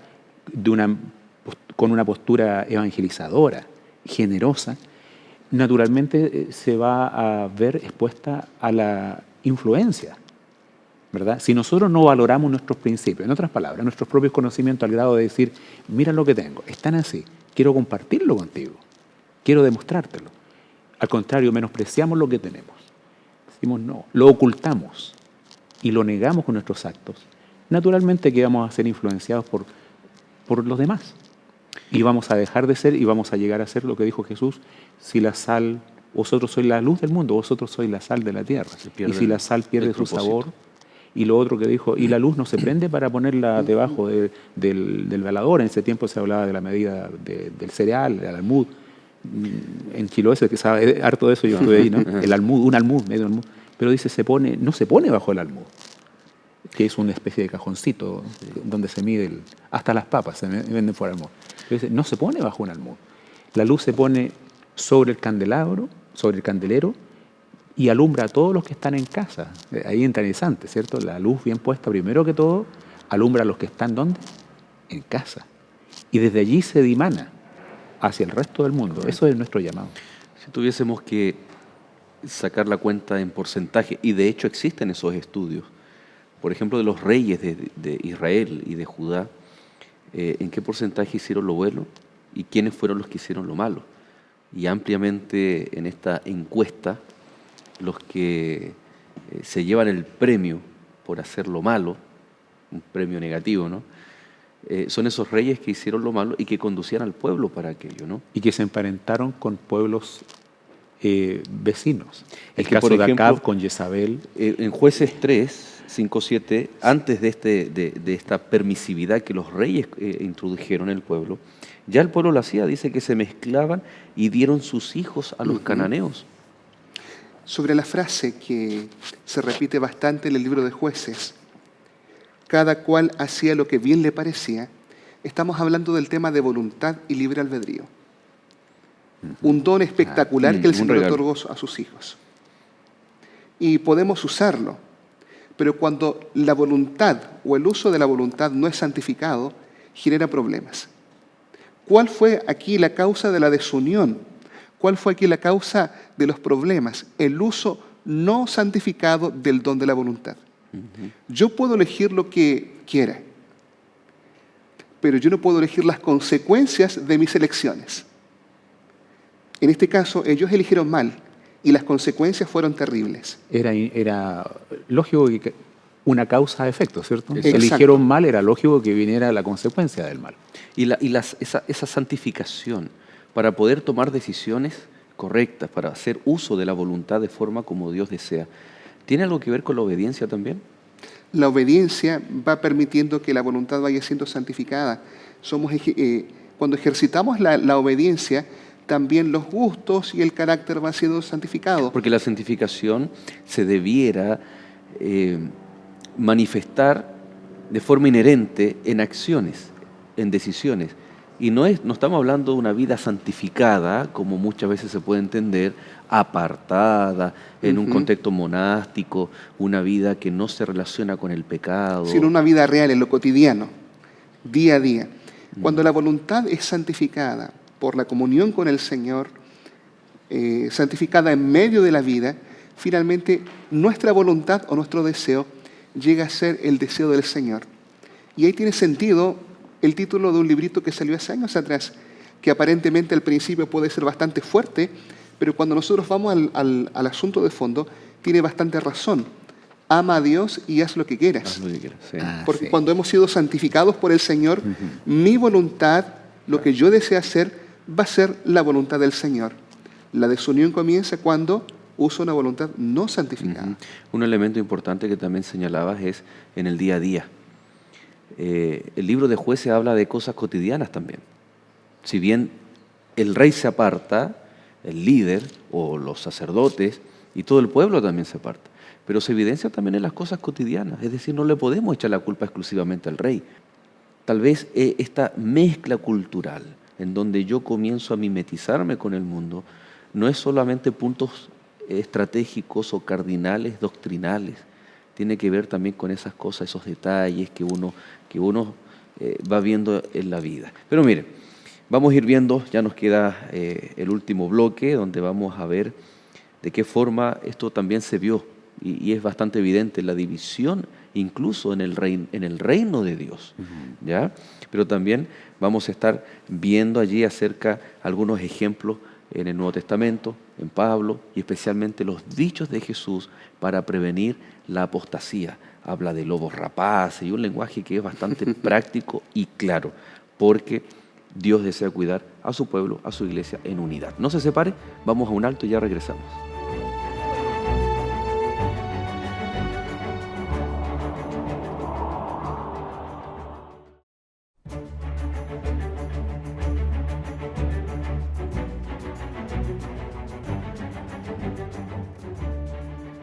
Speaker 4: con una postura evangelizadora, generosa, naturalmente se va a ver expuesta a la influencia, ¿verdad? Si nosotros no valoramos nuestros principios, en otras palabras, nuestros propios conocimientos al grado de decir, mira lo que tengo, están así, quiero compartirlo contigo, quiero demostrártelo. Al contrario, menospreciamos lo que tenemos. Decimos no, lo ocultamos y lo negamos con nuestros actos. Naturalmente que vamos a ser influenciados por los demás. Y vamos a dejar de ser y vamos a llegar a ser lo que dijo Jesús, si la sal, vosotros sois la luz del mundo, vosotros sois la sal de la tierra. Y si la sal pierde su sabor, y lo otro que dijo, y la luz no se prende para ponerla debajo del velador. En ese tiempo se hablaba de la medida del cereal, del almud. En Chiloé, que sabe harto de eso, yo estuve ahí, ¿no? El almud, un almud, medio almud. Pero dice, no se pone bajo el almud, que es una especie de cajoncito donde se mide, hasta las papas se venden fuera del almud. Pero dice, no se pone bajo un almud. La luz se pone sobre el candelabro, sobre el candelero, y alumbra a todos los que están en casa. Ahí es interesante, ¿cierto? La luz bien puesta, primero que todo, alumbra a los que están, ¿dónde? En casa. Y desde allí se dimana hacia el resto del mundo. Eso es nuestro llamado.
Speaker 1: Si tuviésemos que sacar la cuenta en porcentaje, y de hecho existen esos estudios, por ejemplo, de los reyes de Israel y de Judá, ¿en qué porcentaje hicieron lo bueno y quiénes fueron los que hicieron lo malo? Y ampliamente en esta encuesta, los que se llevan el premio por hacer lo malo, un premio negativo, ¿no? Son esos reyes que hicieron lo malo y que conducían al pueblo para aquello, ¿no?
Speaker 4: Y que se emparentaron con pueblos vecinos. El
Speaker 1: que,
Speaker 4: caso
Speaker 1: por
Speaker 4: de
Speaker 1: ejemplo,
Speaker 4: Acab con Jezabel.
Speaker 1: En Jueces 3, 5, 7, antes de esta permisividad que los reyes introdujeron en el pueblo, ya el pueblo lo hacía, dice que se mezclaban y dieron sus hijos a los cananeos.
Speaker 3: Sobre la frase que se repite bastante en el libro de Jueces, cada cual hacía lo que bien le parecía, estamos hablando del tema de voluntad y libre albedrío. Un don espectacular que el Señor otorgó a sus hijos. Y podemos usarlo, pero cuando la voluntad o el uso de la voluntad no es santificado, genera problemas. ¿Cuál fue aquí la causa de la desunión? ¿Cuál fue aquí la causa de los problemas? El uso no santificado del don de la voluntad. Yo puedo elegir lo que quiera, pero yo no puedo elegir las consecuencias de mis elecciones. En este caso, ellos eligieron mal y las consecuencias fueron terribles.
Speaker 4: Era lógico que una causa-efecto, ¿cierto?
Speaker 3: Exacto.
Speaker 4: Eligieron mal, era lógico que viniera la consecuencia del mal.
Speaker 1: Esa santificación para poder tomar decisiones correctas, para hacer uso de la voluntad de forma como Dios desea, ¿tiene algo que ver con la obediencia también?
Speaker 3: La obediencia va permitiendo que la voluntad vaya siendo santificada. Cuando ejercitamos la obediencia, también los gustos y el carácter van siendo santificados.
Speaker 1: Porque la santificación se debiera manifestar de forma inherente en acciones, en decisiones. Y no estamos hablando de una vida santificada, como muchas veces se puede entender, apartada, en un contexto monástico, una vida que no se relaciona con el pecado.
Speaker 3: Sino una vida real, en lo cotidiano, día a día. Cuando la voluntad es santificada por la comunión con el Señor, santificada en medio de la vida, finalmente nuestra voluntad o nuestro deseo llega a ser el deseo del Señor. Y ahí tiene sentido el título de un librito que salió hace años atrás, que aparentemente al principio puede ser bastante fuerte, pero cuando nosotros vamos al asunto de fondo, tiene bastante razón. Ama a Dios y haz lo que quieras.
Speaker 1: Haz lo que quieras, sí.
Speaker 3: Porque cuando hemos sido santificados por el Señor, mi voluntad, lo que yo deseo hacer, va a ser la voluntad del Señor. La desunión comienza cuando usa una voluntad no santificada.
Speaker 1: Ujú. Un elemento importante que también señalabas es en el día a día. El libro de Jueces habla de cosas cotidianas también. Si bien el rey se aparta, el líder o los sacerdotes y todo el pueblo también se aparta, pero se evidencia también en las cosas cotidianas, es decir, no le podemos echar la culpa exclusivamente al rey. Tal vez esta mezcla cultural en donde yo comienzo a mimetizarme con el mundo no es solamente puntos estratégicos o cardinales, doctrinales, tiene que ver también con esas cosas, esos detalles que uno va viendo en la vida. Pero mire, vamos a ir viendo, ya nos queda el último bloque donde vamos a ver de qué forma esto también se vio y es bastante evidente la división incluso en el reino de Dios, ¿ya? Pero también vamos a estar viendo allí acerca algunos ejemplos en el Nuevo Testamento, en Pablo, y especialmente los dichos de Jesús para prevenir la apostasía. Habla de lobos rapaces y un lenguaje que es bastante práctico y claro, porque Dios desea cuidar a su pueblo, a su iglesia en unidad. No se separe, vamos a un alto y ya regresamos.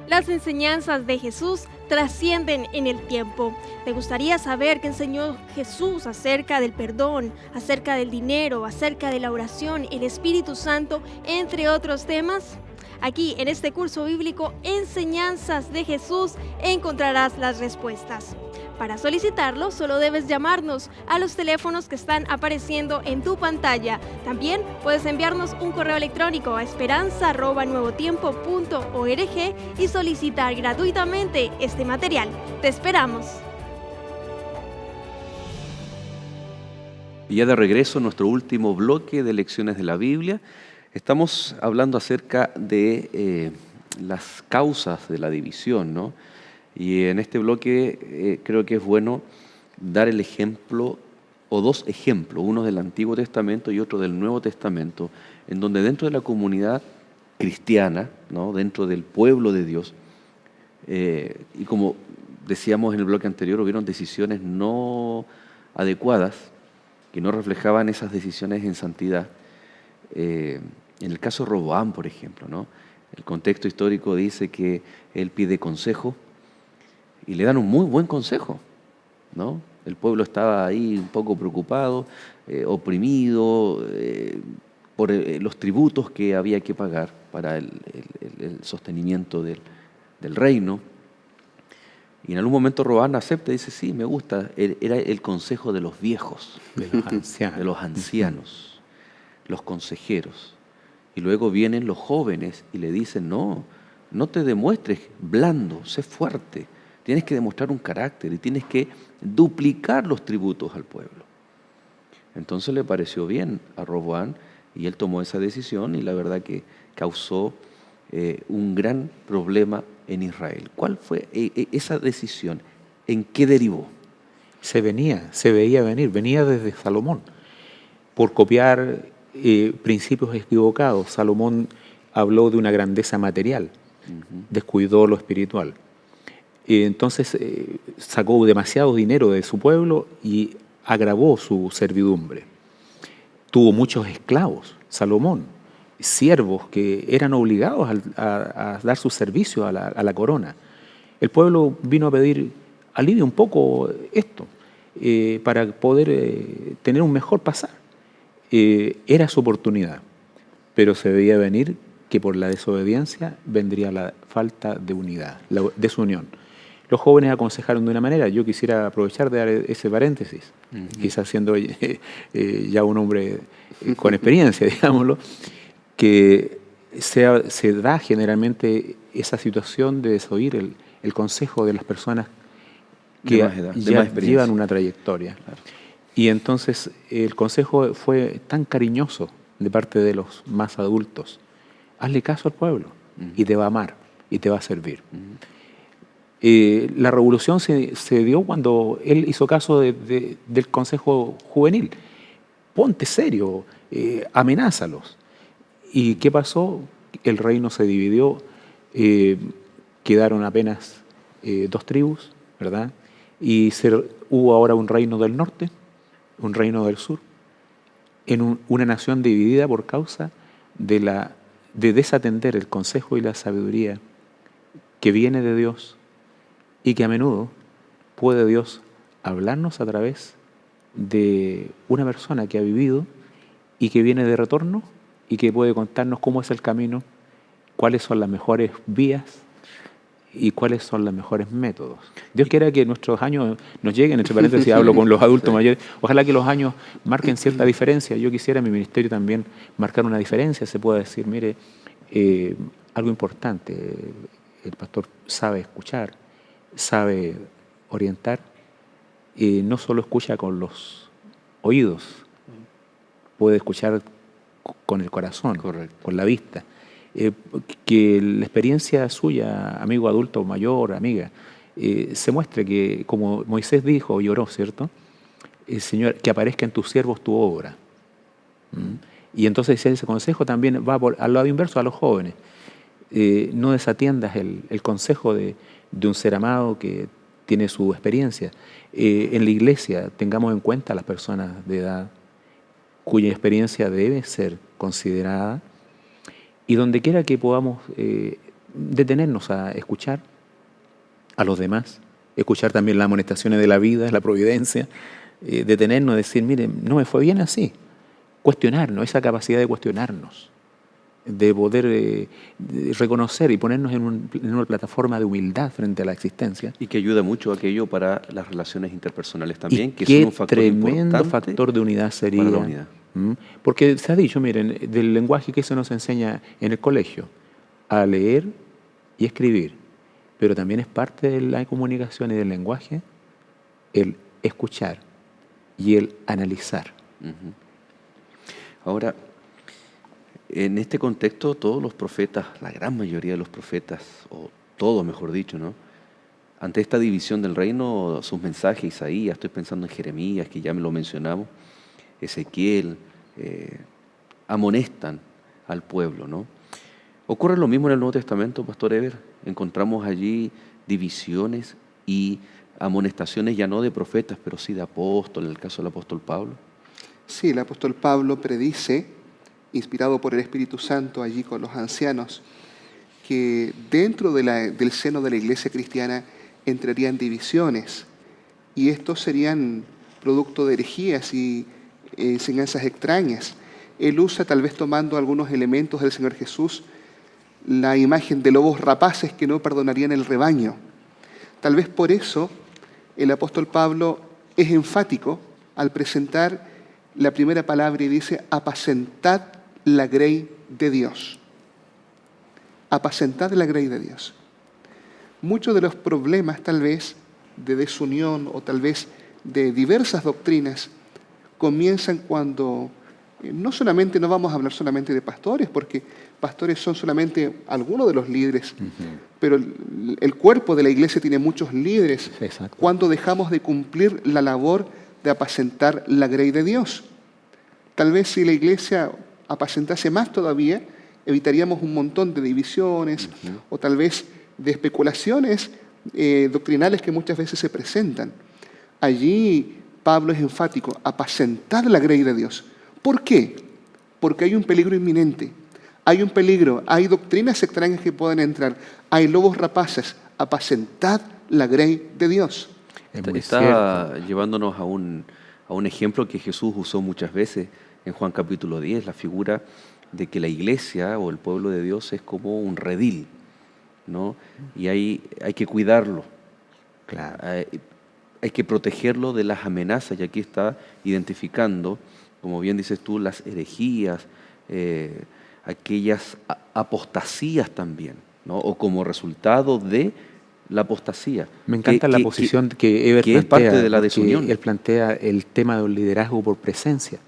Speaker 5: Las enseñanzas de Jesús trascienden en el tiempo. ¿Te gustaría saber qué enseñó Jesús acerca del perdón, acerca del dinero, acerca de la oración, el Espíritu Santo, entre otros temas? Aquí, en este curso bíblico, Enseñanzas de Jesús, encontrarás las respuestas. Para solicitarlo, solo debes llamarnos a los teléfonos que están apareciendo en tu pantalla. También puedes enviarnos un correo electrónico a esperanza@nuevotiempo.org y solicitar gratuitamente este material. ¡Te esperamos!
Speaker 1: Y ya de regreso a nuestro último bloque de lecciones de la Biblia, estamos hablando acerca de las causas de la división, ¿no? Y en este bloque creo que es bueno dar el ejemplo, o dos ejemplos, uno del Antiguo Testamento y otro del Nuevo Testamento, en donde dentro de la comunidad cristiana, ¿no? Dentro del pueblo de Dios, y como decíamos en el bloque anterior, hubieron decisiones no adecuadas, que no reflejaban esas decisiones en santidad. En el caso de Roboam, por ejemplo, ¿no? El contexto histórico dice que él pide consejo y le dan un muy buen consejo, ¿no? El pueblo estaba ahí un poco preocupado, oprimido por los tributos que había que pagar para el sostenimiento del reino. Y en algún momento Roboam acepta y dice, sí, me gusta. Era el consejo de los viejos,
Speaker 4: De los ancianos.
Speaker 1: de los ancianos, los consejeros. Y luego vienen los jóvenes y le dicen, no te demuestres blando, sé fuerte. Tienes que demostrar un carácter y tienes que duplicar los tributos al pueblo. Entonces le pareció bien a Roboam y él tomó esa decisión y la verdad que causó un gran problema en Israel. ¿Cuál fue esa decisión? ¿En qué derivó?
Speaker 4: Se veía venir, venía desde Salomón, por copiar principios equivocados. Salomón habló de una grandeza material, descuidó lo espiritual. Entonces sacó demasiado dinero de su pueblo y agravó su servidumbre. Tuvo muchos esclavos, Salomón, siervos que eran obligados a dar su servicio a la corona. El pueblo vino a pedir, alivia un poco esto, para poder tener un mejor pasar. Era su oportunidad, pero se veía venir que por la desobediencia vendría la falta de unidad, la desunión. Los jóvenes aconsejaron de una manera, yo quisiera aprovechar de dar ese paréntesis, quizás siendo ya un hombre con experiencia, digámoslo, que se da generalmente esa situación de desoír el consejo de las personas que ya llevan una trayectoria. Claro. Y entonces el consejo fue tan cariñoso de parte de los más adultos. Hazle caso al pueblo y te va a amar y te va a servir. La revolución se dio cuando él hizo caso del consejo juvenil. Ponte serio, amenázalos. ¿Y qué pasó? El reino se dividió quedaron apenas 2 tribus, ¿verdad? Y hubo ahora un reino del norte, un reino del sur, en una nación dividida por causa de desatender el consejo y la sabiduría que viene de Dios y que a menudo puede Dios hablarnos a través de una persona que ha vivido y que viene de retorno y que puede contarnos cómo es el camino, cuáles son las mejores vías y cuáles son los mejores métodos. Dios quiera que nuestros años nos lleguen, entre paréntesis hablo con los adultos mayores, ojalá que los años marquen cierta diferencia. Yo quisiera en mi ministerio también marcar una diferencia, se pueda decir, mire, algo importante, el pastor sabe escuchar, sabe orientar, no solo escucha con los oídos, puede escuchar con el corazón,
Speaker 1: Correcto.
Speaker 4: con la vista. Que la experiencia suya, amigo adulto, mayor, amiga, se muestre que, como Moisés dijo y oró, ¿cierto? Señor, que aparezca en tus siervos tu obra. Y entonces ese consejo también va al lado inverso a los jóvenes. No desatiendas el consejo de un ser amado que tiene su experiencia. En la iglesia tengamos en cuenta a las personas de edad cuya experiencia debe ser considerada. Y donde quiera que podamos detenernos a escuchar a los demás, escuchar también las amonestaciones de la vida, la providencia, detenernos a decir, mire, no me fue bien así. Cuestionarnos, esa capacidad de cuestionarnos, de poder reconocer y ponernos en una plataforma de humildad frente a la existencia.
Speaker 1: Y que ayuda mucho aquello para las relaciones interpersonales también,
Speaker 4: Y
Speaker 1: que
Speaker 4: qué
Speaker 1: son un factor
Speaker 4: tremendo
Speaker 1: importante
Speaker 4: factor de unidad sería.
Speaker 1: para la unidad.
Speaker 4: Porque se ha dicho, miren, del lenguaje que se nos enseña en el colegio, a leer y escribir, pero también es parte de la comunicación y del lenguaje el escuchar y el analizar.
Speaker 1: Ahora, en este contexto, todos los profetas, la gran mayoría de los profetas, o todos mejor dicho, ¿no? Ante esta división del reino, sus mensajes, Isaías, estoy pensando en Jeremías, que ya me lo mencionamos, Ezequiel, amonestan al pueblo, ¿no? Ocurre lo mismo en el Nuevo Testamento, Pastor Eber. Encontramos allí divisiones y amonestaciones ya no de profetas, pero sí de apóstoles, en el caso del apóstol Pablo.
Speaker 3: Sí, el apóstol Pablo predice, inspirado por el Espíritu Santo allí con los ancianos, que dentro del seno de la iglesia cristiana entrarían divisiones, y estos serían producto de herejías y enseñanzas extrañas. Él usa, tal vez tomando algunos elementos del Señor Jesús, la imagen de lobos rapaces que no perdonarían el rebaño. Tal vez por eso el apóstol Pablo es enfático al presentar la primera palabra y dice: apacentad la grey de Dios. Apacentad la grey de Dios. Muchos de los problemas, tal vez, de desunión o tal vez de diversas doctrinas, comienzan cuando no vamos a hablar solamente de pastores, porque pastores son solamente algunos de los líderes, pero el cuerpo de la iglesia tiene muchos líderes.
Speaker 4: Exacto.
Speaker 3: Cuando dejamos de cumplir la labor de apacentar la grey de Dios. Tal vez si la iglesia apacentase más todavía, evitaríamos un montón de divisiones o tal vez de especulaciones doctrinales que muchas veces se presentan. Allí Pablo es enfático: apacentad la grey de Dios. ¿Por qué? Porque hay un peligro inminente. Hay un peligro, hay doctrinas extrañas que pueden entrar, hay lobos rapaces. Apacentad la grey de Dios.
Speaker 1: Está llevándonos a un ejemplo que Jesús usó muchas veces en Juan capítulo 10, la figura de que la iglesia o el pueblo de Dios es como un redil, ¿no? Y hay que cuidarlo.
Speaker 4: Claro.
Speaker 1: Hay que protegerlo de las amenazas, y aquí está identificando, como bien dices tú, las herejías, aquellas apostasías también, ¿no? O como resultado de la apostasía.
Speaker 4: Me encanta la posición que Eber
Speaker 1: plantea, es parte de la desunión.
Speaker 4: Él plantea el tema del liderazgo por presencia.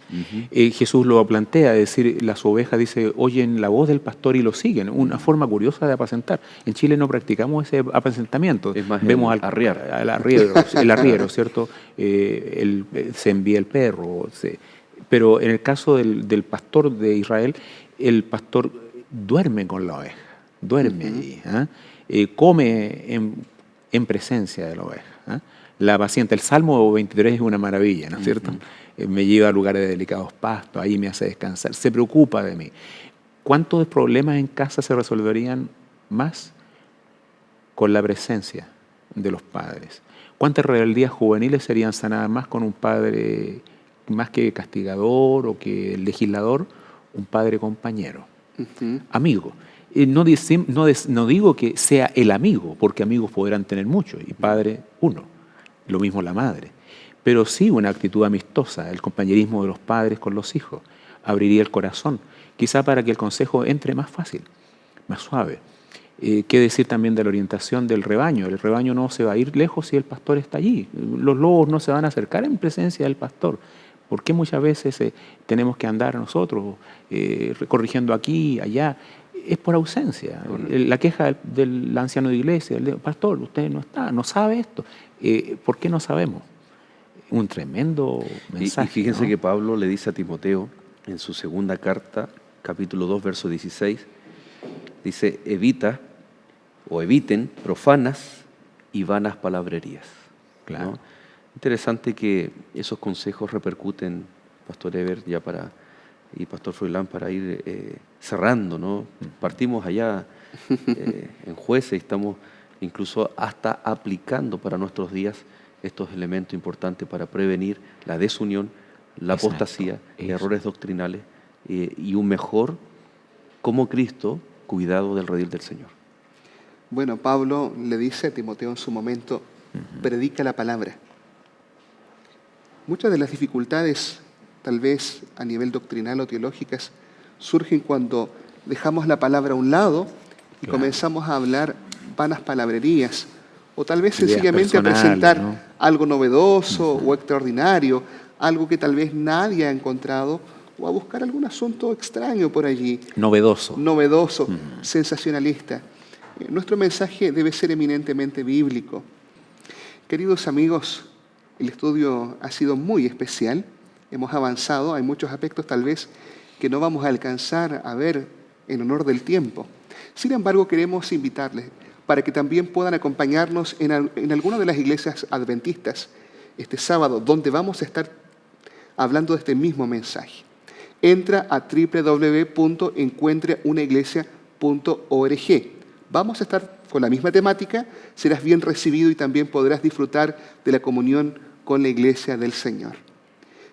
Speaker 4: Jesús lo plantea, es decir, las ovejas, dice, oyen la voz del pastor y lo siguen. Una forma curiosa de apacentar. En Chile no practicamos ese apacentamiento.
Speaker 1: Es más,
Speaker 4: vemos
Speaker 1: el arriar.
Speaker 4: el arriero, ¿cierto? Se envía el perro. Pero en el caso del pastor de Israel, el pastor duerme con la oveja. duerme allí, come en presencia de la oveja. La paciente, el Salmo 23 es una maravilla, ¿no es cierto? Me lleva a lugares de delicados pastos, ahí me hace descansar, se preocupa de mí. ¿Cuántos problemas en casa se resolverían más con la presencia de los padres? ¿Cuántas rebeldías juveniles serían sanadas más con un padre, más que castigador o que legislador, un padre compañero, amigo? No digo que sea el amigo, porque amigos podrán tener muchos y padre uno, lo mismo la madre. Pero sí una actitud amistosa, el compañerismo de los padres con los hijos, abriría el corazón, quizá para que el consejo entre más fácil, más suave. ¿Qué decir también de la orientación del rebaño? El rebaño no se va a ir lejos si el pastor está allí. Los lobos no se van a acercar en presencia del pastor. ¿Por qué muchas veces tenemos que andar nosotros corrigiendo aquí, allá? Es por ausencia. La queja del anciano de iglesia, el pastor, usted no está, no sabe esto. ¿Por qué no sabemos? Un tremendo mensaje.
Speaker 1: Y fíjense,
Speaker 4: ¿no?
Speaker 1: que Pablo le dice a Timoteo en su segunda carta, capítulo 2, verso 16, dice: eviten profanas y vanas palabrerías.
Speaker 4: Claro.
Speaker 1: ¿No? Interesante que esos consejos repercuten, Pastor Eber, y Pastor Froilán, para ir cerrando, ¿no? Partimos allá en Jueces y estamos incluso hasta aplicando para nuestros días estos elementos importantes para prevenir la desunión, la apostasía, errores doctrinales y un mejor, como Cristo, cuidado del redil del Señor.
Speaker 3: Bueno, Pablo le dice a Timoteo en su momento, predica la palabra. Muchas de las dificultades, tal vez a nivel doctrinal o teológicas, surgen cuando dejamos la palabra a un lado y comenzamos a hablar vanas palabrerías, o tal vez sencillamente a presentar, ¿no?, algo novedoso o extraordinario, algo que tal vez nadie ha encontrado, o a buscar algún asunto extraño por allí.
Speaker 4: Novedoso,
Speaker 3: sensacionalista. Nuestro mensaje debe ser eminentemente bíblico. Queridos amigos, el estudio ha sido muy especial, hemos avanzado, hay muchos aspectos tal vez que no vamos a alcanzar a ver en honor del tiempo. Sin embargo, queremos invitarles para que también puedan acompañarnos en alguna de las iglesias adventistas este sábado, donde vamos a estar hablando de este mismo mensaje. Entra a www.encuentreunaiglesia.org. Vamos a estar con la misma temática, serás bien recibido y también podrás disfrutar de la comunión con la iglesia del Señor.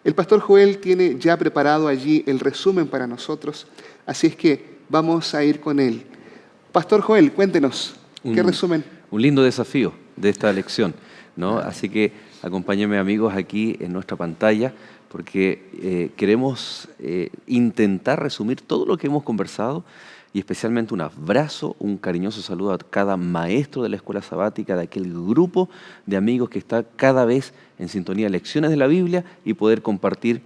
Speaker 3: El pastor Joel tiene ya preparado allí el resumen para nosotros, así es que vamos a ir con él. Pastor Joel, cuéntenos, ¿qué resumen?
Speaker 1: Un lindo desafío de esta lección, ¿no? Así que acompáñenme, amigos, aquí en nuestra pantalla, porque queremos intentar resumir todo lo que hemos conversado, y especialmente un abrazo, un cariñoso saludo a cada maestro de la escuela sabática, de aquel grupo de amigos que está cada vez en sintonía de lecciones de la Biblia, y poder compartir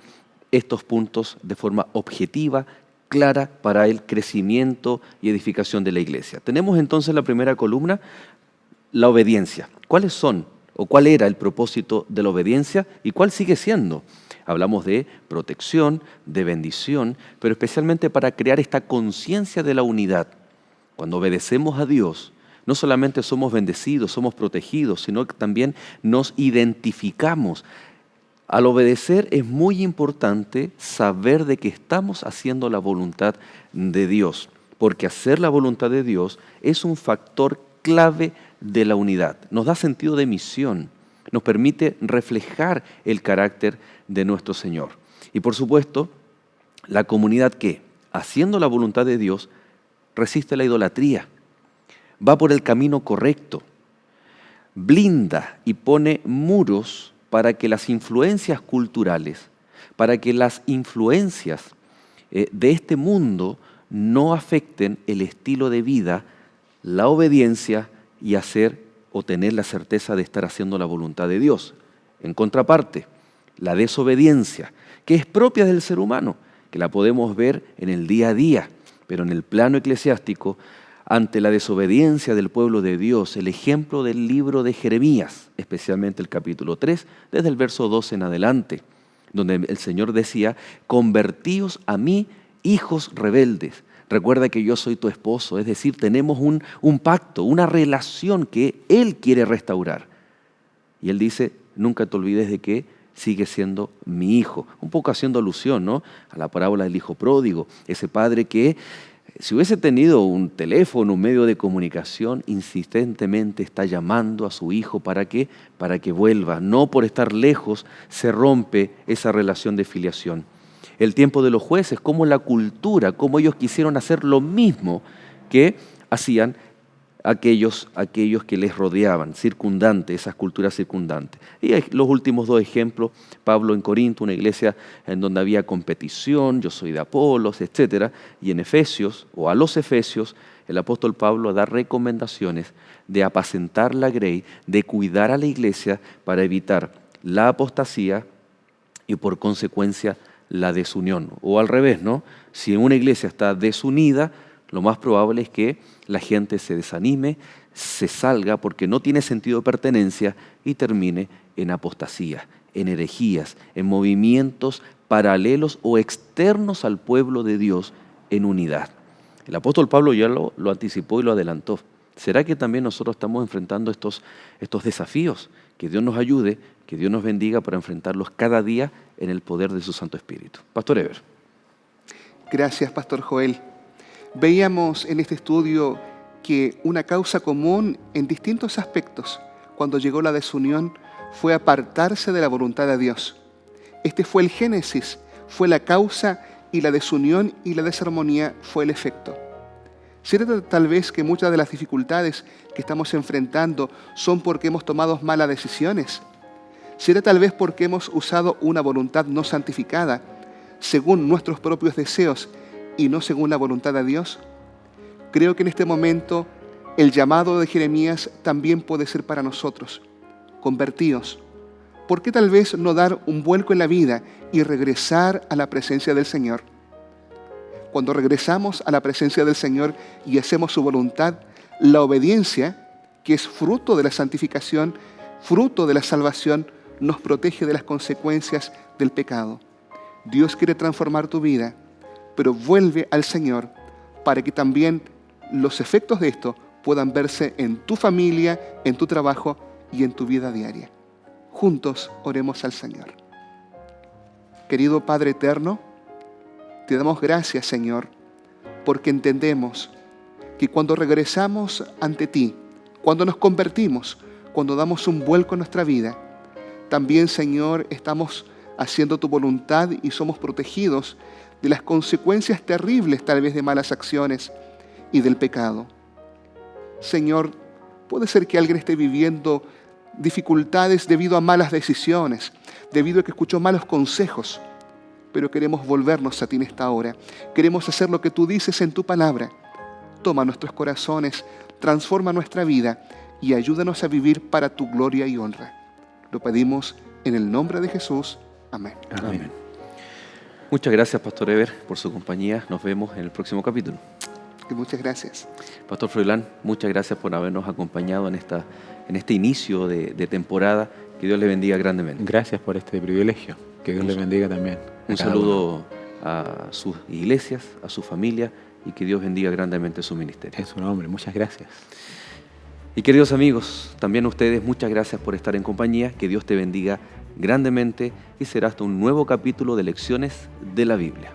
Speaker 1: estos puntos de forma objetiva, clara, para el crecimiento y edificación de la iglesia. Tenemos entonces la primera columna, la obediencia. ¿Cuáles son o cuál era el propósito de la obediencia y cuál sigue siendo? Hablamos de protección, de bendición, pero especialmente para crear esta conciencia de la unidad. Cuando obedecemos a Dios, no solamente somos bendecidos, somos protegidos, sino que también nos identificamos. Al obedecer es muy importante saber de que estamos haciendo la voluntad de Dios, porque hacer la voluntad de Dios es un factor clave de la unidad. Nos da sentido de misión, nos permite reflejar el carácter de nuestro Señor. Y por supuesto, la comunidad que, haciendo la voluntad de Dios, resiste la idolatría, va por el camino correcto, blinda y pone muros para que las influencias culturales, para que las influencias de este mundo no afecten el estilo de vida, la obediencia y hacer o tener la certeza de estar haciendo la voluntad de Dios. En contraparte, la desobediencia, que es propia del ser humano, que la podemos ver en el día a día, pero en el plano eclesiástico, ante la desobediencia del pueblo de Dios, el ejemplo del libro de Jeremías, especialmente el capítulo 3, desde el verso 12 en adelante, donde el Señor decía: convertíos a mí, hijos rebeldes, recuerda que yo soy tu esposo. Es decir, tenemos un pacto, una relación que Él quiere restaurar. Y Él dice, nunca te olvides de que sigue siendo mi hijo. Un poco haciendo alusión, ¿no?, a la parábola del hijo pródigo, ese padre que si hubiese tenido un teléfono, un medio de comunicación, insistentemente está llamando a su hijo para que vuelva. No por estar lejos se rompe esa relación de filiación. El tiempo de los jueces, como la cultura, como ellos quisieron hacer lo mismo que hacían aquellos que les rodeaban, circundantes, esas culturas circundantes. Y los últimos dos ejemplos, Pablo en Corinto, una iglesia en donde había competición, yo soy de Apolos, etc. Y en Efesios, o a los Efesios, el apóstol Pablo da recomendaciones de apacentar la grey, de cuidar a la iglesia para evitar la apostasía y por consecuencia la desunión. O al revés, ¿no? Si una iglesia está desunida, lo más probable es que la gente se desanime, se salga porque no tiene sentido de pertenencia y termine en apostasía, en herejías, en movimientos paralelos o externos al pueblo de Dios en unidad. El apóstol Pablo ya lo anticipó y lo adelantó. ¿Será que también nosotros estamos enfrentando estos desafíos? Que Dios nos ayude, que Dios nos bendiga para enfrentarlos cada día en el poder de su Santo Espíritu. Pastor Eber.
Speaker 3: Gracias, Pastor Joel. Veíamos en este estudio que una causa común en distintos aspectos cuando llegó la desunión fue apartarse de la voluntad de Dios. Este fue el génesis, fue la causa, y la desunión y la desarmonía fue el efecto. ¿Será tal vez que muchas de las dificultades que estamos enfrentando son porque hemos tomado malas decisiones? ¿Será tal vez porque hemos usado una voluntad no santificada según nuestros propios deseos y no según la voluntad de Dios? Creo que en este momento el llamado de Jeremías también puede ser para nosotros. Convertíos. ¿Por qué tal vez no dar un vuelco en la vida y regresar a la presencia del Señor? Cuando regresamos a la presencia del Señor y hacemos su voluntad, la obediencia, que es fruto de la santificación, fruto de la salvación, nos protege de las consecuencias del pecado. Dios quiere transformar tu vida, pero vuelve al Señor para que también los efectos de esto puedan verse en tu familia, en tu trabajo y en tu vida diaria. Juntos oremos al Señor. Querido Padre eterno, te damos gracias, Señor, porque entendemos que cuando regresamos ante ti, cuando nos convertimos, cuando damos un vuelco en nuestra vida, también, Señor, estamos haciendo tu voluntad y somos protegidos de las consecuencias terribles, tal vez, de malas acciones y del pecado. Señor, puede ser que alguien esté viviendo dificultades debido a malas decisiones, debido a que escuchó malos consejos, pero queremos volvernos a ti en esta hora. Queremos hacer lo que tú dices en tu palabra. Toma nuestros corazones, transforma nuestra vida y ayúdanos a vivir para tu gloria y honra. Lo pedimos en el nombre de Jesús. Amén.
Speaker 1: Amén. Muchas gracias, Pastor Eber, por su compañía. Nos vemos en el próximo capítulo.
Speaker 3: Muchas gracias.
Speaker 1: Pastor Froilán, muchas gracias por habernos acompañado en este inicio de temporada. Que Dios le bendiga grandemente.
Speaker 4: Gracias por este privilegio. Que Dios le bendiga también.
Speaker 1: Un saludo a sus iglesias, a su familia, y que Dios bendiga grandemente su ministerio.
Speaker 4: En su nombre, muchas gracias.
Speaker 1: Y queridos amigos, también a ustedes, muchas gracias por estar en compañía. Que Dios te bendiga grandemente y será hasta un nuevo capítulo de Lecciones de la Biblia.